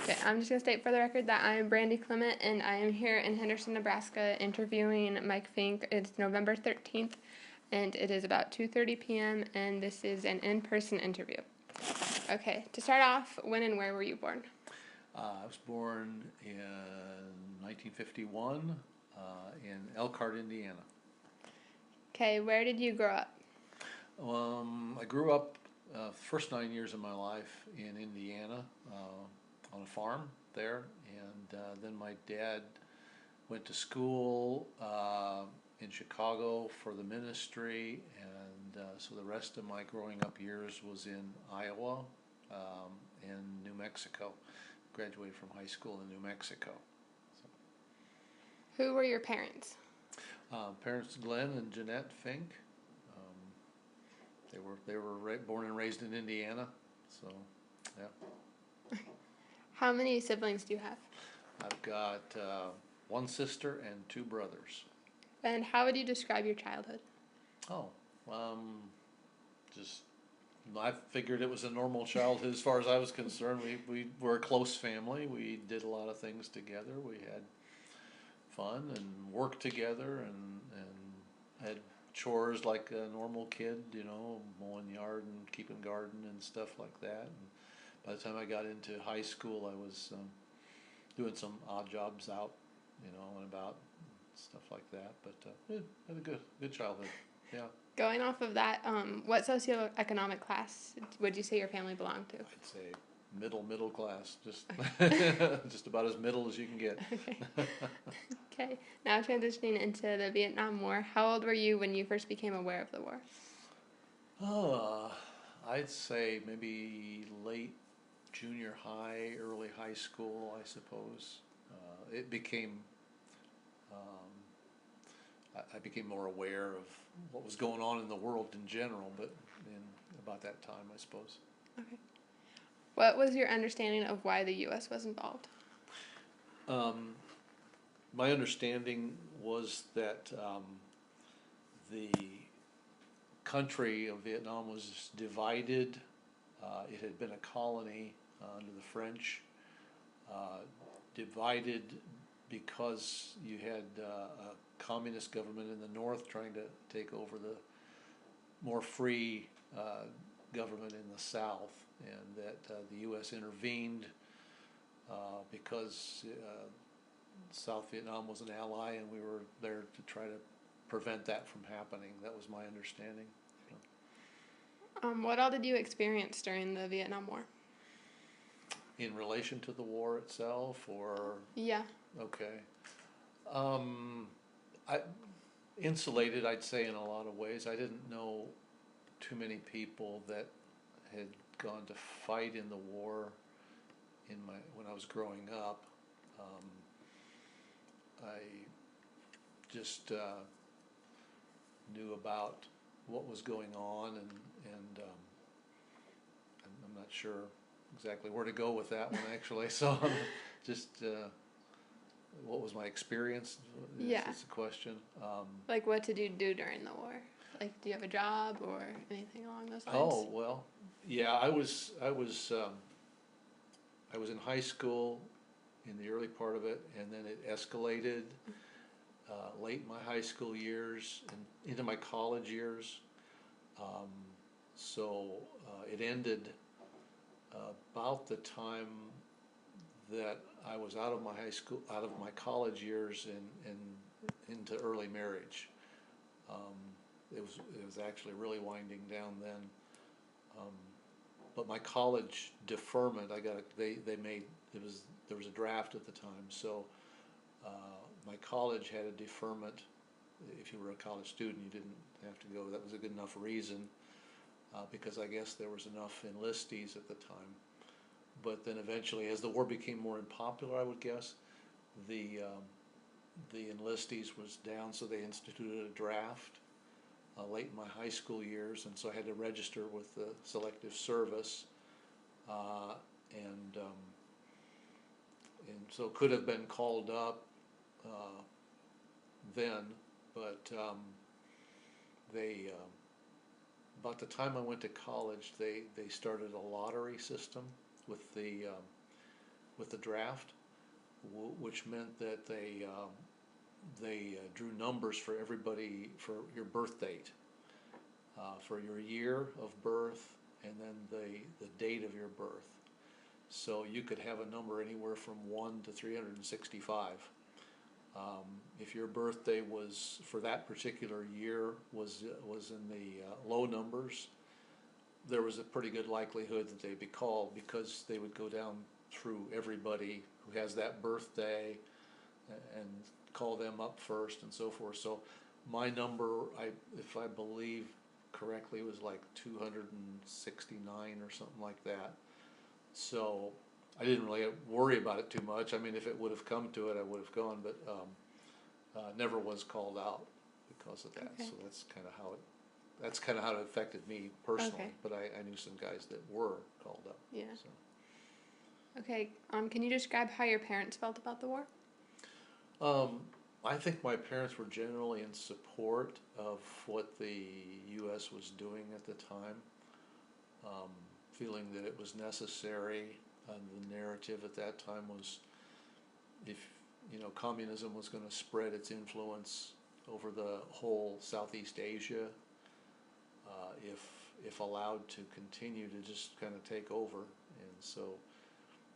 Okay, I'm just going to state for the record that I am Brandy Clement, and I am here in Henderson, Nebraska, interviewing Mike Fink. It's November 13th, and it is about 2:30 p.m., and this is an in-person interview. Okay, to start off, when and where were you born? I was born in 1951 in Elkhart, Indiana. Okay, where did you grow up? I grew up first 9 years of my life in Indiana on a farm there, and then my dad went to school in Chicago for the ministry, and so the rest of my growing up years was in Iowa and New Mexico. Graduated from high school in New Mexico. Who were your parents? Parents Glenn and Jeanette Fink. They were born and raised in Indiana, so yeah. How many siblings do you have? I've got one sister and two brothers. And how would you describe your childhood? Oh, just I figured it was a normal childhood as far as I was concerned. We were a close family. We did a lot of things together. We had fun and worked together and had chores like a normal kid, mowing yard and keeping garden and stuff like that. And by the time I got into high school, I was doing some odd jobs out, and about stuff like that. But yeah, had a good childhood. Yeah. Going off of that, what socioeconomic class would you say your family belonged to? I'd say middle class, just just about as middle as you can get. Okay. Okay. Now transitioning into the Vietnam War, how old were you when you first became aware of the war? Uh, I'd say maybe late junior high, early high school, I suppose. It became, I became more aware of what was going on in the world in general, but in about that time, I suppose. Okay. What was your understanding of why the U.S. was involved? My understanding was that the country of Vietnam was divided. It had been a colony under the French, divided because you had a communist government in the north trying to take over the more free government in the south, and that the U.S. intervened because South Vietnam was an ally, and we were there to try to prevent that from happening. That was my understanding. What all did you experience during the Vietnam War? In relation to the war itself, or? Yeah. Okay. I insulated, I'd say, in a lot of ways. I didn't know too many people that had gone to fight in the war when I was growing up. I just knew about what was going on, and I'm not sure exactly where to go with that one, actually. So just what was my experience? Yeah. Is the question. Like, what did you do during the war? Like, do you have a job or anything along those lines? Oh, well, yeah, I was in high school in the early part of it, and then it escalated late in my high school years and into my college years. So it ended about the time that I was out of my college years, and into early marriage. It was actually really winding down then. But my college deferment, there was a draft at the time, so my college had a deferment. If you were a college student, you didn't have to go. That was a good enough reason, because I guess there was enough enlistees at the time. But then eventually, as the war became more unpopular, I would guess, the enlistees was down, so they instituted a draft late in my high school years, and so I had to register with the Selective Service, and so could have been called up then, but they about the time I went to college, they started a lottery system with the with the draft, which meant that they drew numbers for everybody for your birth date, for your year of birth, and then the date of your birth. So you could have a number anywhere from 1 to 365. If your birthday was for that particular year was in the low numbers, there was a pretty good likelihood that they'd be called, because they would go down through everybody who has that birthday and call them up first and so forth. So my number, if I believe correctly, was like 269 or something like that. So I didn't really worry about it too much. I mean, if it would have come to it, I would have gone, but never was called out because of that. Okay. So that's kind of how it affected me personally. Okay. But I knew some guys that were called up. Yeah. So. Okay. Can you describe how your parents felt about the war? I think my parents were generally in support of what the U.S. was doing at the time, feeling that it was necessary. The narrative at that time was, if communism was going to spread its influence over the whole Southeast Asia, if allowed to continue to just kind of take over. And so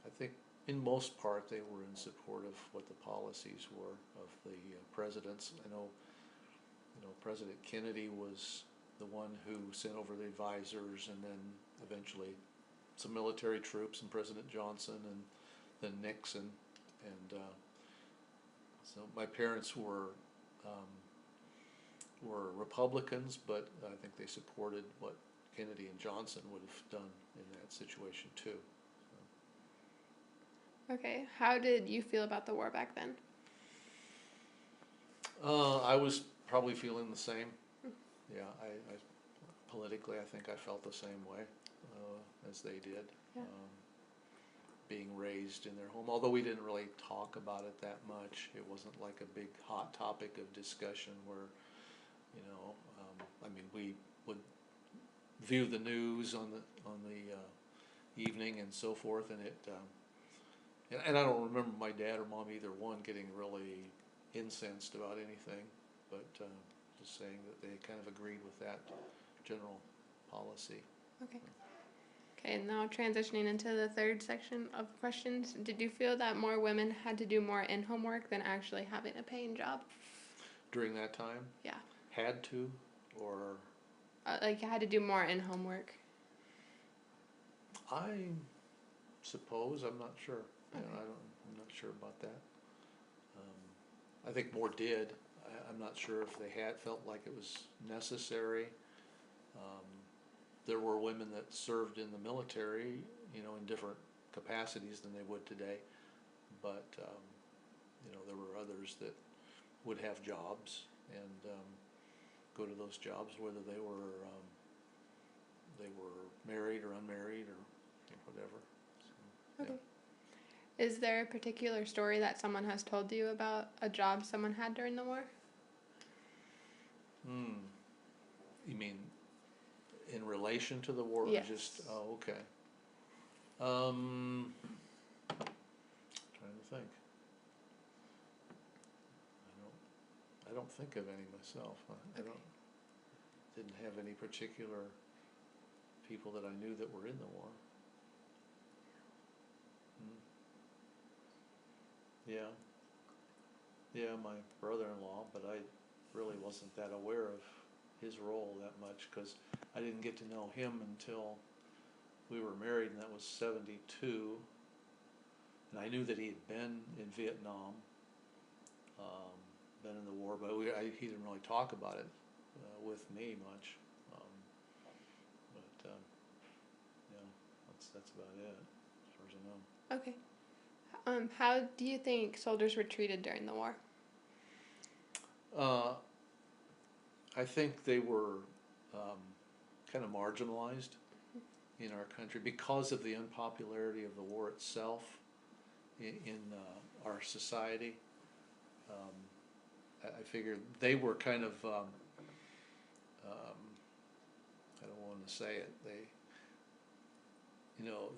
I think in most part they were in support of what the policies were of the presidents. I know President Kennedy was the one who sent over the advisors, and then eventually some military troops, and President Johnson, and then Nixon. And so my parents were Republicans, but I think they supported what Kennedy and Johnson would have done in that situation too. Okay. How did you feel about the war back then? I was probably feeling the same. Yeah, I politically, I think I felt the same way as they did. Yeah. Being raised in their home, although we didn't really talk about it that much. It wasn't like a big hot topic of discussion where, I mean, we would view the news on the evening and so forth, and and I don't remember my dad or mom, either one, getting really incensed about anything, but just saying that they kind of agreed with that general policy. Okay. Okay, and now transitioning into the third section of questions, did you feel that more women had to do more in-home work than actually having a paying job? During that time? Yeah. Had to, or? Like you had to do more in-home work? I suppose, I'm not sure. Okay. I'm not sure about that. I think more did. I'm not sure if they felt like it was necessary. There were women that served in the military, in different capacities than they would today. But, there were others that would have jobs and go to those jobs, whether they were married or unmarried or whatever. So, Okay. yeah. Is there a particular story that someone has told you about a job someone had during the war? You mean in relation to the war? Yes. Or just, oh, okay. Trying to think. I don't think of any myself. I didn't have any particular people that I knew that were in the war. Yeah, my brother-in-law, but I really wasn't that aware of his role that much, because I didn't get to know him until we were married, and that was 72. And I knew that he had been in Vietnam, been in the war, but he didn't really talk about it with me much. Yeah, that's about it, as far as I know. Okay. How do you think soldiers were treated during the war? I think they were kind of marginalized in our country because of the unpopularity of the war itself in our society. I figured they were kind of, I don't want to say it,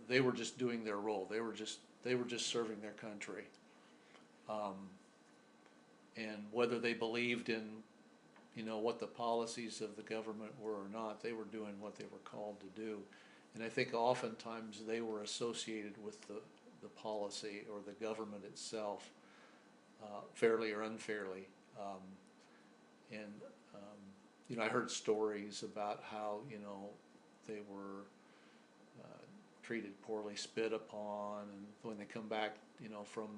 they were just doing their role. They were just serving their country. Um, and whether they believed in, what the policies of the government were or not, they were doing what they were called to do. And I think oftentimes they were associated with the policy or the government itself, fairly or unfairly. And I heard stories about how, they were treated poorly, spit upon, and when they come back, from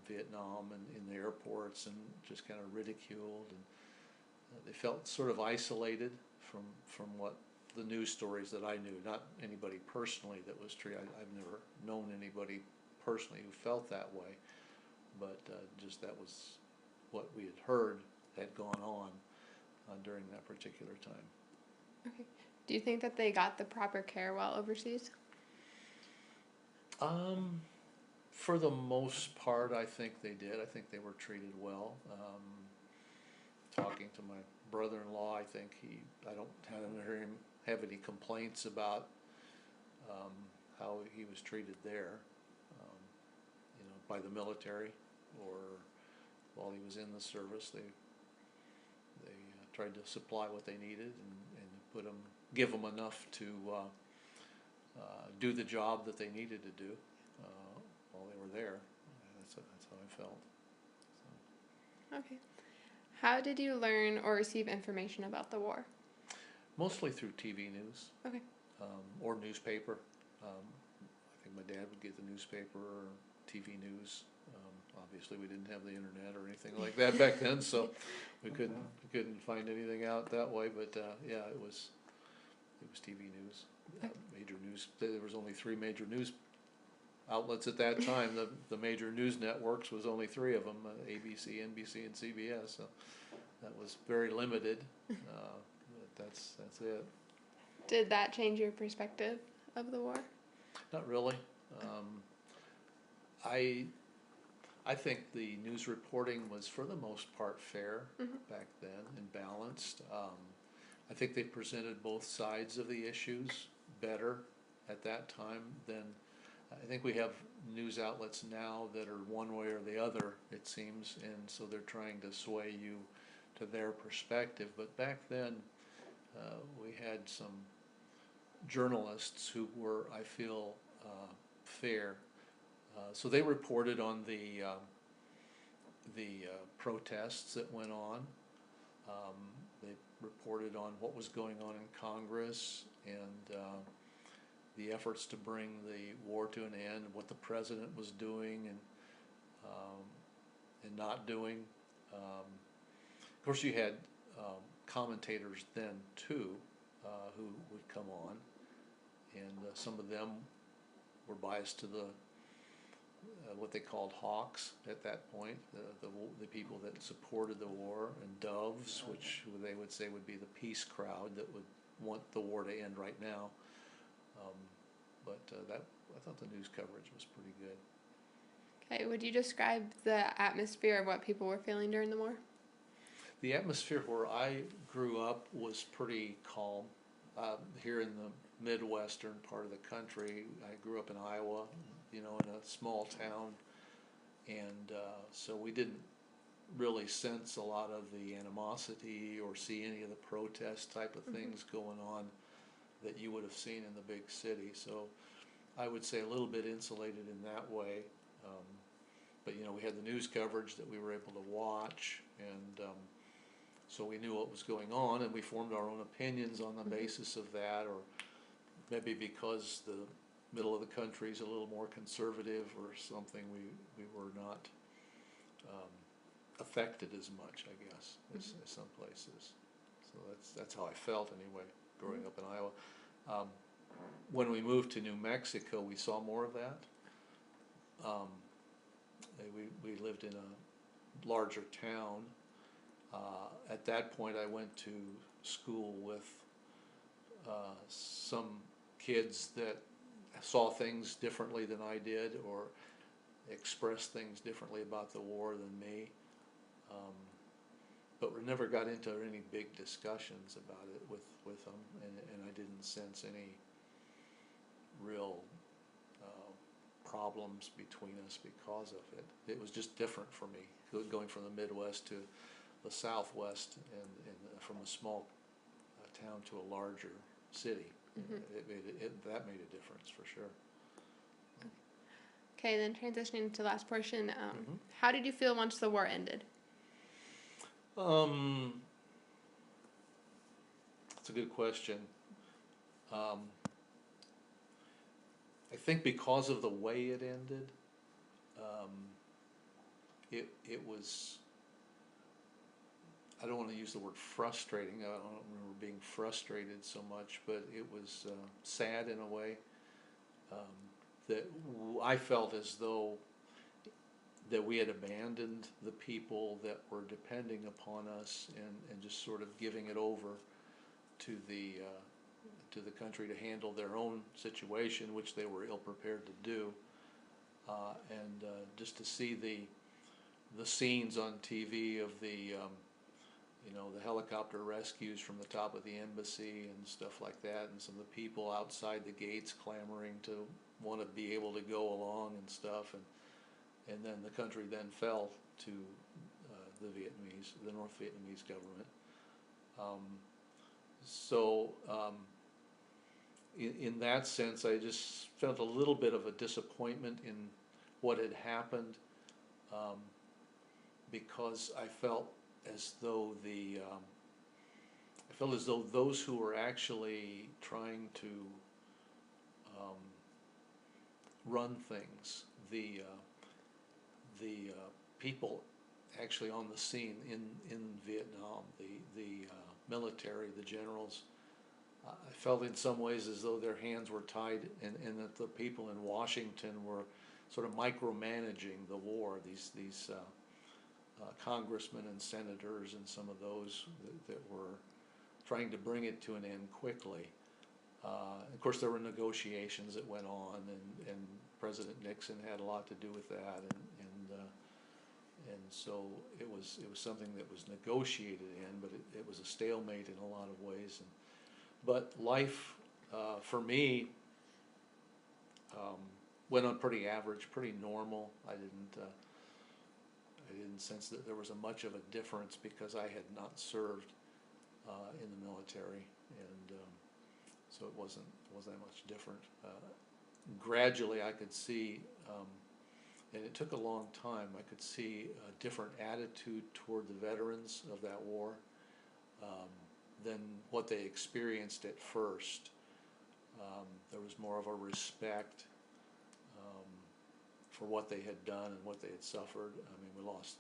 Vietnam and in the airports, and just kind of ridiculed, and they felt sort of isolated from what the news stories that I knew. Not anybody personally that was treated. I've never known anybody personally who felt that way, but just that was what we had heard had gone on during that particular time. Okay. Do you think that they got the proper care while overseas? For the most part, I think they did. I think they were treated well. Talking to my brother-in-law, I think I don't hear him have any complaints about how he was treated there, by the military, or while he was in the service. They tried to supply what they needed, and give them enough to do the job that they needed to do while they were there. That's how I felt. So. Okay. How did you learn or receive information about the war? Mostly through TV news. Okay. Or newspaper. I think my dad would get the newspaper or TV news. Obviously, we didn't have the internet or anything like that back then, so we couldn't find anything out that way. But yeah, it was TV news. Major news. There was only 3 major news outlets at that time. The major news networks was only 3 of them: ABC, NBC, and CBS. So that was very limited. But that's it. Did that change your perspective of the war? Not really. I think the news reporting was, for the most part, fair back then and balanced. I think they presented both sides of the issues better at that time than I think we have news outlets now that are one way or the other, it seems, and so they're trying to sway you to their perspective. But back then, we had some journalists who were, I feel, fair. So they reported on the protests that went on. They reported on what was going on in Congress and the efforts to bring the war to an end, what the president was doing and not doing. Of course, you had commentators then too, who would come on, and some of them were biased to the what they called hawks at that point, the people that supported the war, and doves, which they would say would be the peace crowd that would want the war to end right now. But I thought the news coverage was pretty good. Okay, would you describe the atmosphere of what people were feeling during the war? The atmosphere where I grew up was pretty calm. Here in the Midwestern part of the country, I grew up in Iowa, in a small town, and so we didn't really sense a lot of the animosity or see any of the protest type of things going on that you would have seen in the big city. So I would say a little bit insulated in that way. But we had the news coverage that we were able to watch, and so we knew what was going on, and we formed our own opinions on the basis of that, or maybe because the middle of the country is a little more conservative or something, we were not affected as much, I guess, as some places. So that's how I felt anyway, growing up in Iowa. When we moved to New Mexico, we saw more of that. We lived in a larger town. At that point, I went to school with some kids that saw things differently than I did, or expressed things differently about the war than me. But we never got into any big discussions about it with them, and I didn't sense any real problems between us because of it. It was just different for me, going from the Midwest to the Southwest, and from a small town to a larger city. That made a difference for sure. Okay, then transitioning to the last portion, Mm-hmm. how did you feel once the war ended? That's a good question. I think because of the way it ended, um, it was, I don't want to use the word frustrating. I don't remember being frustrated so much, but it was sad in a way, that I felt as though that we had abandoned the people that were depending upon us, and just sort of giving it over to the country to handle their own situation, which they were ill prepared to do. And just to see the scenes on TV of the the helicopter rescues from the top of the embassy and stuff like that, and some of the people outside the gates clamoring to want to be able to go along and stuff, and then the country then fell to the North Vietnamese government. So in that sense, I just felt a little bit of a disappointment in what had happened, because I felt as though those who were actually trying to run things, the people actually on the scene in Vietnam, the military, the generals, I felt in some ways as though their hands were tied, and that the people in Washington were sort of micromanaging the war. These congressmen and senators, and some of those that were trying to bring it to an end quickly. Of course, there were negotiations that went on, and President Nixon had a lot to do with that, and so it was something that was negotiated in, but it was a stalemate in a lot of ways. But life, for me, went on pretty average, pretty normal. I didn't sense that there was much of a difference, because I had not served in the military, and so it wasn't that much different. Gradually, I could see, and it took a long time, I could see a different attitude toward the veterans of that war than what they experienced at first. There was more of a respect for what they had done and what they had suffered. I mean, we lost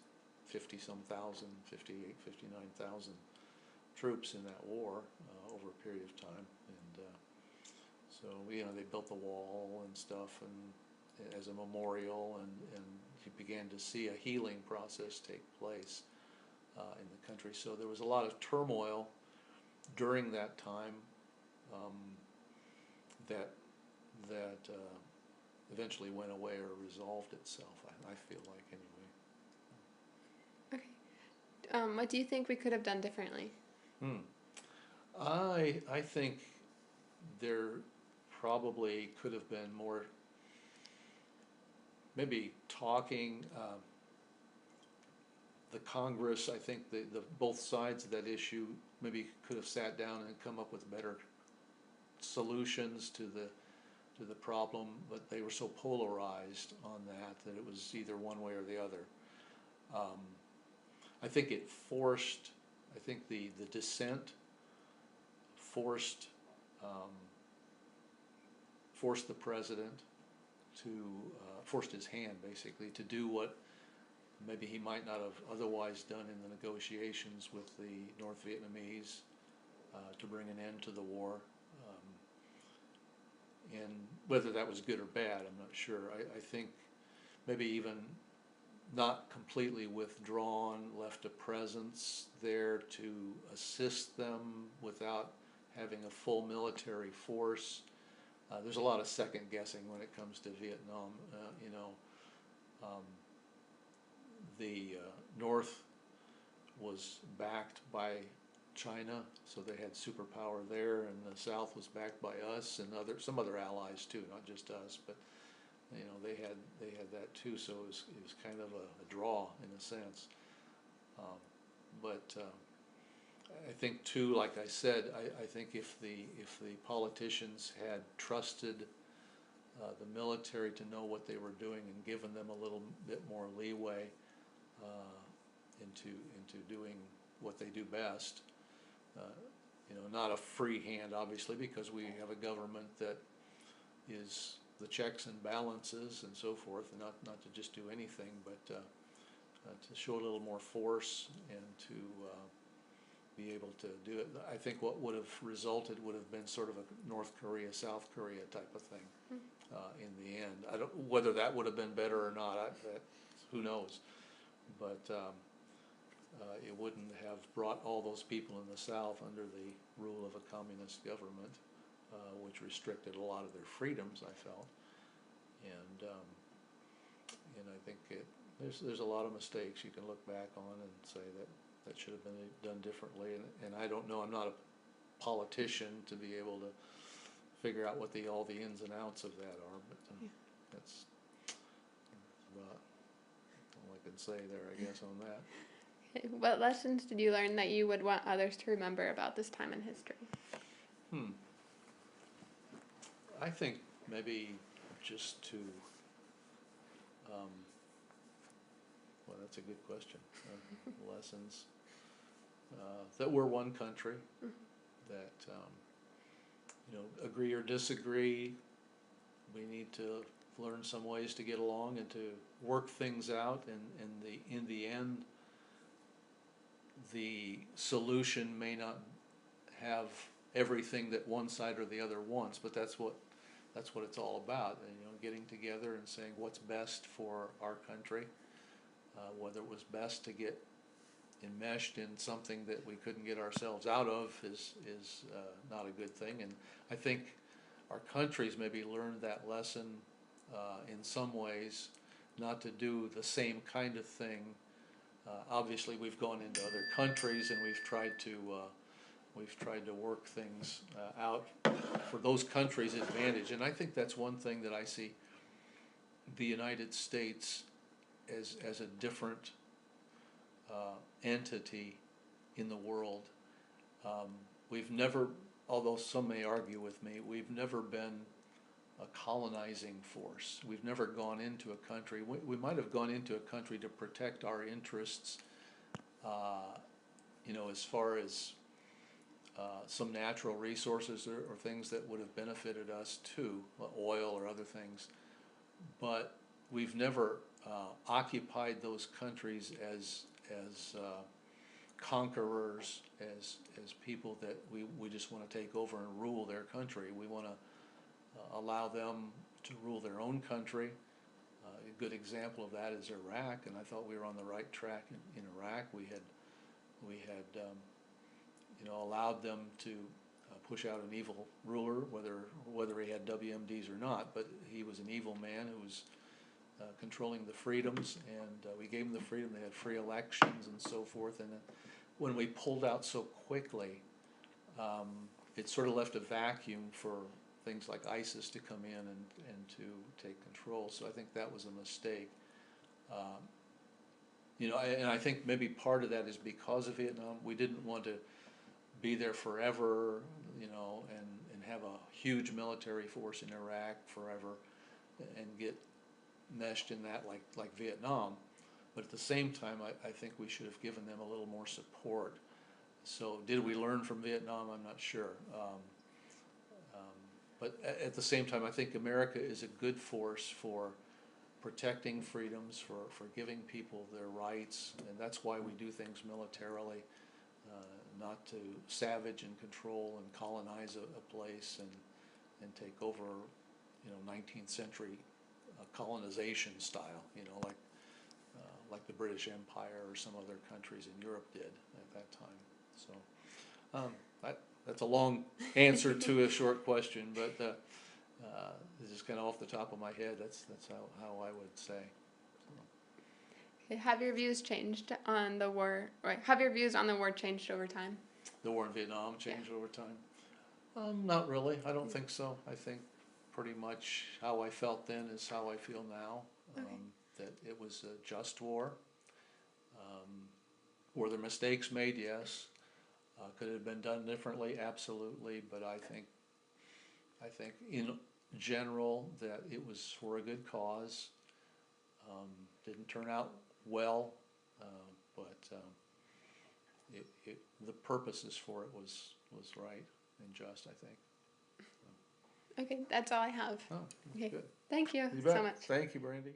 50-some thousand, 58, 59,000 troops in that war over a period of time, and so they built the wall and stuff, and as a memorial, and you began to see a healing process take place in the country. So there was a lot of turmoil during that time, that eventually went away or resolved itself, I feel like, anyway. Okay. What do you think we could have done differently? I think there probably could have been more, maybe talking. The Congress, I think the both sides of that issue maybe could have sat down and come up with better solutions to the problem, but they were so polarized on that it was either one way or the other. I think it forced, I think the dissent forced the president to, forced his hand basically to do what maybe he might not have otherwise done in the negotiations with the North Vietnamese, to bring an end to the war. And whether that was good or bad, I'm not sure. I think maybe even not completely withdrawn, left a presence there to assist them without having a full military force. There's a lot of second guessing when it comes to Vietnam. The North was backed by China, so they had superpower there, and the South was backed by us and some other allies too, not just us. But they had that too, so it was kind of a draw in a sense. Um, but I think too, like I said, I think if the politicians had trusted the military to know what they were doing and given them a little bit more leeway into doing what they do best, not a free hand, obviously, because we have a government that is the checks and balances and so forth, and not to just do anything, but to show a little more force and to be able to do it. I think what would have resulted would have been sort of a North Korea, South Korea type of thing in the end. I don't, whether that would have been better or not, who knows, but it wouldn't have brought all those people in the South under the rule of a communist government, which restricted a lot of their freedoms, I felt. And I think there's a lot of mistakes you can look back on and say that should have been done differently. And I don't know, I'm not a politician to be able to figure out what all the ins and outs of that are, but that's about all I can say there, I guess, on that. What lessons did you learn that you would want others to remember about this time in history? I think maybe just to, well, that's a good question. Lessons that we're one country, that agree or disagree, we need to learn some ways to get along and to work things out, and in the end, the solution may not have everything that one side or the other wants, but that's what it's all about. And, getting together and saying what's best for our country, whether it was best to get enmeshed in something that we couldn't get ourselves out of is not a good thing. And I think our countries maybe learned that lesson in some ways, not to do the same kind of thing. Obviously, we've gone into other countries and we've tried to work things out for those countries' advantage. And I think that's one thing that I see the United States as a different entity in the world. We've never, although some may argue with me, we've never been a colonizing force. We've never gone into a country. We might have gone into a country to protect our interests, as far as some natural resources or things that would have benefited us too, oil or other things. But we've never occupied those countries as conquerors, as people that we just want to take over and rule their country. We want to allow them to rule their own country. A good example of that is Iraq, and I thought we were on the right track in Iraq. We had allowed them to push out an evil ruler, whether he had WMDs or not, but he was an evil man who was controlling the freedoms, and we gave them the freedom. They had free elections and so forth. And when we pulled out so quickly, it sort of left a vacuum for things like ISIS to come in and to take control. So I think that was a mistake. And I think maybe part of that is because of Vietnam. We didn't want to be there forever, and have a huge military force in Iraq forever and get meshed in that like Vietnam. But at the same time, I think we should have given them a little more support. So did we learn from Vietnam? I'm not sure. But at the same time, I think America is a good force for protecting freedoms, for giving people their rights, and that's why we do things militarily, not to savage and control and colonize a place and take over, 19th century colonization style, like the British Empire or some other countries in Europe did at that time. So that's a long answer to a short question, but this is kind of off the top of my head. That's how I would say. Have your views changed on the war, or have your views on the war changed over time? The war in Vietnam changed over time? Not really. I don't think so. I think pretty much how I felt then is how I feel now. Okay. That it was a just war. Were there mistakes made? Yes. Could it have been done differently? Absolutely. But I think in general that it was for a good cause. Didn't turn out well, but the purposes for it was right and just, I think. Okay, that's all I have. Oh, Okay, good. thank you You so bet. much. Thank you, Brandy.